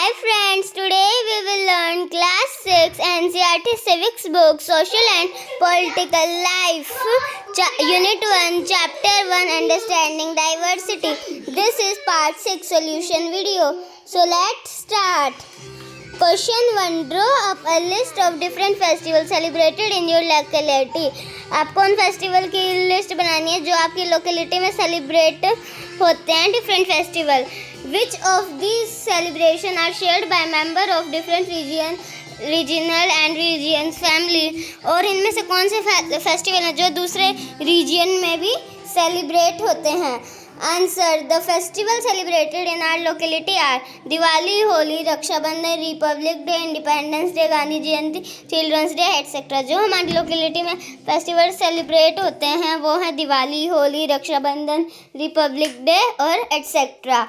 Hi friends, today we will learn class 6 NCERT Civics book Social and Political Life Unit 1 Chapter 1 Understanding Diversity. This is part 6 solution video. So let's start. Question 1. Draw up a list of different festivals celebrated in your locality. आपको उन festival की list बनानी है जो आपकी locality में celebrate होते हैं. Different festival. Which of these celebrations are shared by member of different regional and regions family? और इनमें से कौन से फेस्टिवल हैं जो दूसरे रीजन में भी सेलिब्रेट होते हैं? Answer. The festival celebrated in our locality are Diwali, Holi, Rakshabandhan, Republic Day, Independence Day, Gandhi Jayanti, Children's Day etcetera. जो हमारी लोकेलिटी में फेस्टिवल सेलिब्रेट होते हैं वो है दिवाली, होली, रक्षाबंधन, रिपब्लिक डे और etcetera.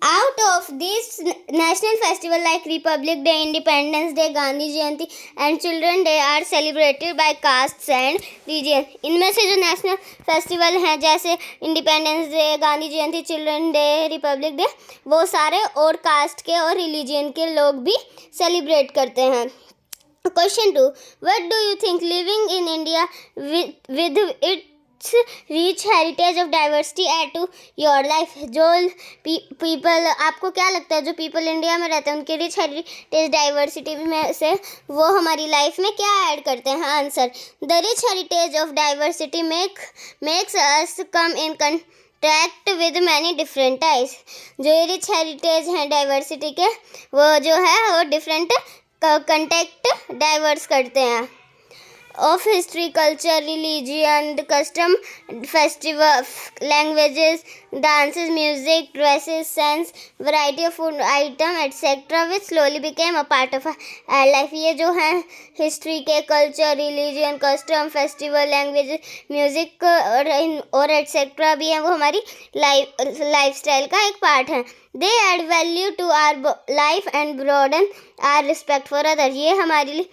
Out of these national festivals like Republic Day, Independence Day, Gandhi Jayanti and Children Day are celebrated by castes and region. इनमें से जो नेशनल फेस्टिवल हैं जैसे इंडिपेंडेंस डे, गांधी जयंती, चिल्ड्रन डे, रिपब्लिक डे, वो सारे और cast के और रिलीजन के लोग भी सेलिब्रेट करते हैं. Question 2. What do you think living in India with its rich heritage of diversity add to your life? जो पीपल, आपको क्या लगता है जो पीपल इंडिया में रहते हैं उनके रिच हेरिटेज डाइवर्सिटी में से वो हमारी लाइफ में क्या ऐड करते हैं? Answer. The rich heritage of diversity makes us come in contact with many different types. जो ये रिच हेरिटेज हैं डाइवर्सिटी के वो जो है वो डिफरेंट कंटैक्ट डाइवर्स करते हैं. Of history, culture, religion, custom, festival, languages, dances, music, dresses, scents, variety of food item, etc. which slowly became a part of our life. ये जो है हिस्ट्री के, culture, religion, custom, festival, language, music और etcetera भी हैं, वो हमारी life style का एक पार्ट है. They add value to our life and broaden our respect for others. ये हमारी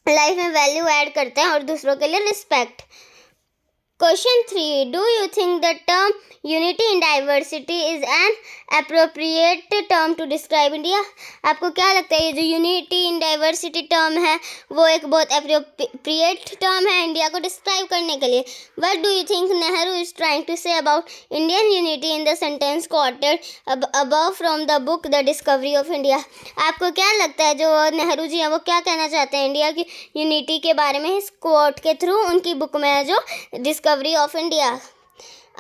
लाइफ में वैल्यू ऐड करते हैं और दूसरों के लिए respect. Question 3. Do you think the term unity in diversity is an appropriate term to describe India? आपको क्या लगता है ये जो यूनिटी इन डाइवर्सिटी टर्म है वो एक बहुत अप्रोप्रिएट टर्म है इंडिया को डिस्क्राइब करने के लिए? What do you think Nehru is trying to say about Indian unity in the sentence quoted above from the book the discovery of India? आपको क्या लगता है जो नेहरू जी हैं वो क्या कहना चाहते हैं इंडिया की यूनिटी के बारे में इस कोट के थ्रू उनकी बुक में है जो discovery of India?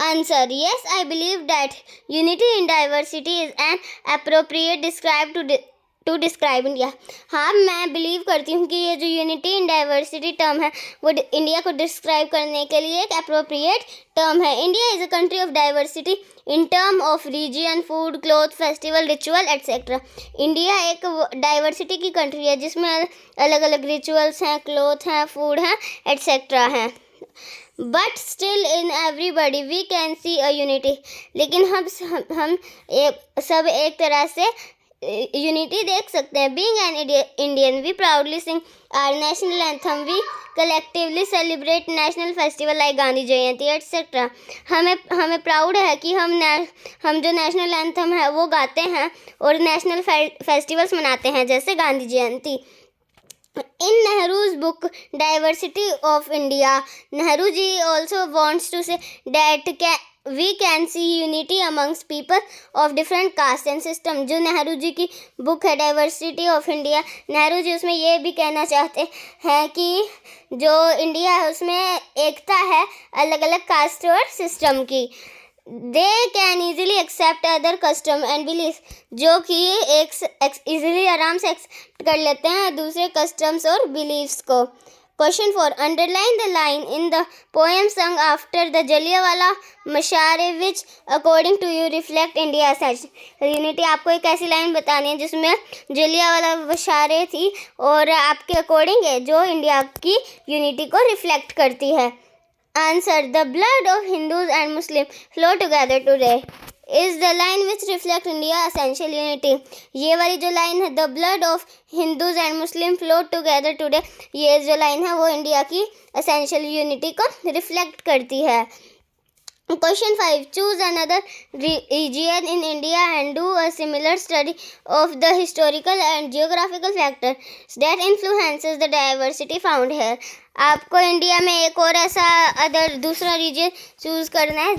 Answer. Yes, I believe that unity in diversity is an appropriate to describe India. हाँ, मैं बिलीव करती हूँ कि ये जो यूनिटी इन डाइवर्सिटी टर्म है वो इंडिया को डिस्क्राइब करने के लिए एक अप्रोप्रिएट टर्म है. India is a country of diversity in term of region, food, cloth, festival, ritual etcetera. India एक डाइवर्सिटी की कंट्री है जिसमें अलग अलग रिचुअल्स हैं, क्लोथ हैं, फूड हैं एटसेट्रा हैं. But still in everybody we can see a unity. लेकिन हम सब एक तरह से यूनिटी देख सकते हैं. Being an Indian we proudly sing our national anthem. We collectively celebrate national festival like Gandhi Jayanti etcetera. हमें प्राउड है कि हम जो नेशनल एंथम है वो गाते हैं और नेशनल फेस्टिवल्स मनाते हैं जैसे गांधी जयंती. In Nehru's book Diversity of India, Nehru ji also wants to say that we can see unity amongst people of different caste and system. जो नेहरू जी की बुक है diversity of India, Nehru ji उसमें ये भी कहना चाहते हैं कि जो इंडिया है उसमें एकता है अलग अलग कास्ट और सिस्टम की. They can easily accept other custom and belief. जो कि एक ईजिली आराम से एक्सेप्ट कर लेते हैं दूसरे कस्टम्स और बिलीफ्स को. Question 4. Underline the line in the poem sung after the Jallianwala massacre which according to you reflect India such unity. आपको एक ऐसी लाइन बतानी है जिसमें जलियांवाला मशारे थी और आपके अकॉर्डिंग है जो इंडिया की यूनिटी को रिफ्लेक्ट करती है. Answer. The blood of Hindus and Muslims flow together today is the line which reflects India essential unity. ये वाली जो लाइन है the blood of Hindus and Muslims flow together today, ये जो लाइन है वो इंडिया की essential unity को रिफ्लेक्ट करती है. Question 5. Choose another region in India and do a similar study of the historical and geographical factors that influences the diversity found here. आपको India में एक और ऐसा दूसरा रीजन चूज़ करना है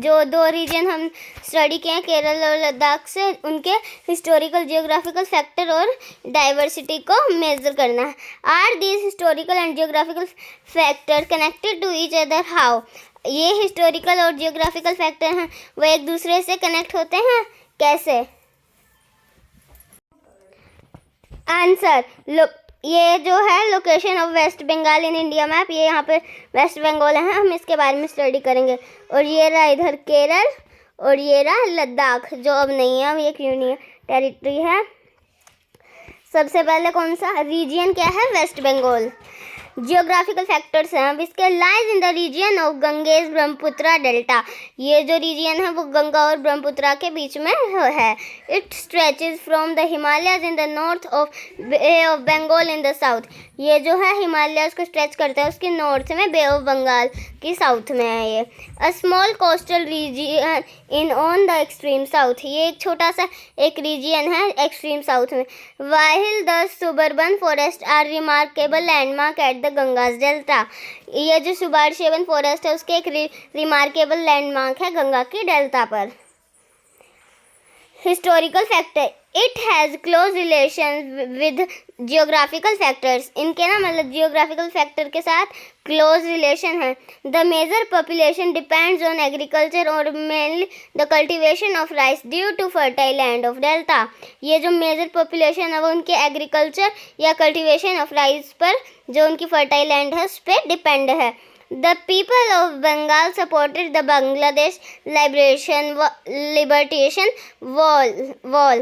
जो दो रीजन हम स्टडी किए हैं केरल और लद्दाख से, उनके हिस्टोरिकल जियोग्राफिकल फैक्टर और डाइवर्सिटी को मेज़र करना है. Are these historical and geographical factor connected to each other? How? ये हिस्टोरिकल और जियोग्राफिकल फैक्टर हैं, वो एक दूसरे से कनेक्ट होते हैं कैसे? आंसर, ये जो है location of West Bengal in India map, ये यहाँ पे वेस्ट बंगाल है, हम इसके बारे में स्टडी करेंगे. और ये रहा इधर केरल और ये रहा लद्दाख जो अब नहीं है, अब एक यूनियन टेरिटरी है. सबसे पहले कौन सा रीजन क्या है? वेस्ट बंगाल. जियोग्राफिकल फैक्टर्स हैं अब इसके. Lies in the region of Ganges Brahmaputra delta. ये जो रीजन है वो गंगा और ब्रह्मपुत्रा के बीच में है. It stretches from the Himalayas in the north of bay of Bengal in the south. ये जो है हिमालयज को स्ट्रेच करता है उसके नॉर्थ में, बे ऑफ बंगाल की साउथ में है ये. A small coastal region in on the extreme south. ये एक छोटा सा एक रीजन है एक्सट्रीम साउथ में. While the suburban forest are remarkable landmark at the Ganges delta. ये जो सुबार्शेवन फॉरेस्ट है उसके एक रिमार्केबल लैंडमार्क है गंगा की डेल्टा पर. Historical factor, it has close relation with geographical factors. इनके ना मतलब जियोग्राफिकल फैक्टर के साथ क्लोज रिलेशन है. The major population depends on agriculture और mainly the cultivation of rice due to fertile land of delta. ये जो मेजर पॉपुलेशन है वो उनके एग्रीकल्चर या कल्टिवेशन ऑफ राइस पर, जो उनकी फर्टाइल लैंड है उस पर डिपेंड है. The people of Bengal supported the Bangladesh liberation wall.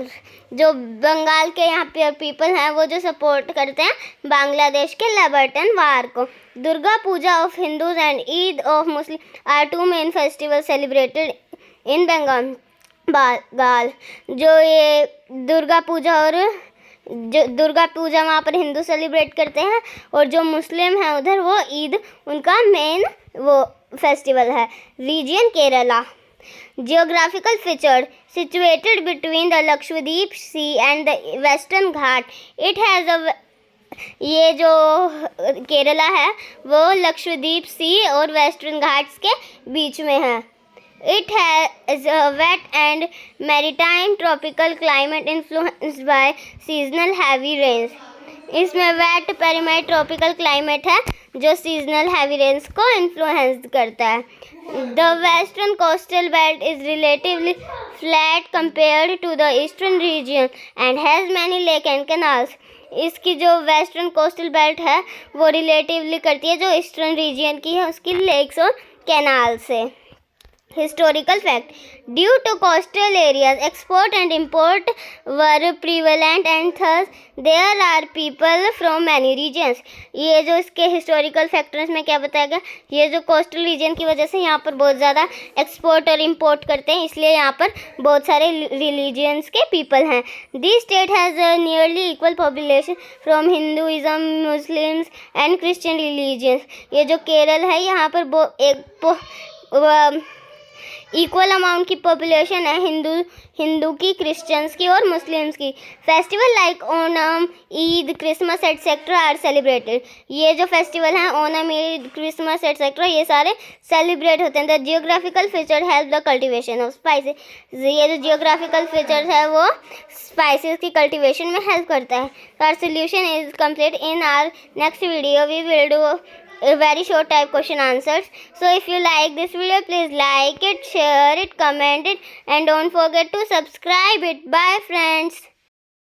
जो बंगाल के यहाँ पे पीपल हैं वो जो सपोर्ट करते हैं बांग्लादेश के लिबर्टन वार को. Durga Puja of Hindus and Eid of Muslim are two main festival celebrated in Bengal. जो ये दुर्गा पूजा और जो दुर्गा पूजा वहाँ पर हिंदू सेलिब्रेट करते हैं और जो मुस्लिम हैं उधर वो ईद उनका मेन वो फेस्टिवल है. Region Kerala. Geographical feature, situated between the Lakshadweep sea and the western Ghat. It has a ये जो केरला है वो लक्षद्वीप सी और वेस्टर्न घाट्स के बीच में है. It has a wet and maritime tropical climate influenced by seasonal heavy rains. इसमें wet पेरीमाइट ट्रॉपिकल क्लाइमेट है जो सीजनल हैवी रेन्स को इन्फ्लुएंस करता है. The western coastal belt is relatively flat compared to the eastern region and has many lakes and canals. इसकी जो western coastal belt है वो रिलेटिवली करती है जो ईस्टर्न रीजन की है उसकी लेक्स और कैनाल से. Historical fact, due to coastal areas export and import were prevalent and thus there are people from many regions. ये जो इसके हिस्टोरिकल फैक्टर्स में क्या बताया गया, ये जो कोस्टल रीजन की वजह से यहाँ पर बहुत ज़्यादा एक्सपोर्ट और इम्पोर्ट करते हैं इसलिए यहाँ पर बहुत सारे रिलीजियंस के पीपल हैं. This state has nearly equal population from Hinduism, Muslims and Christian religions. ये जो केरल है यहाँ पर इक्वल अमाउंट की पॉपुलेशन है हिंदू की, क्रिश्चियंस की और मुस्लिम्स की. Festival like Onam, Eid, Christmas etcetera are celebrated. ये जो फेस्टिवल हैं ओनम, ईद, क्रिसमस एटसेट्रा ये सारे सेलिब्रेट होते हैं. The geographical feature help the cultivation of spices. ये जो जियोग्राफिकल फीचर है वो स्पाइसेस की कल्टिवेशन में हेल्प करता है. Our solution is complete. In our next video we will do a very short type question answers. So if you like this video, please like it, share it, comment it and don't forget to subscribe it. Bye friends.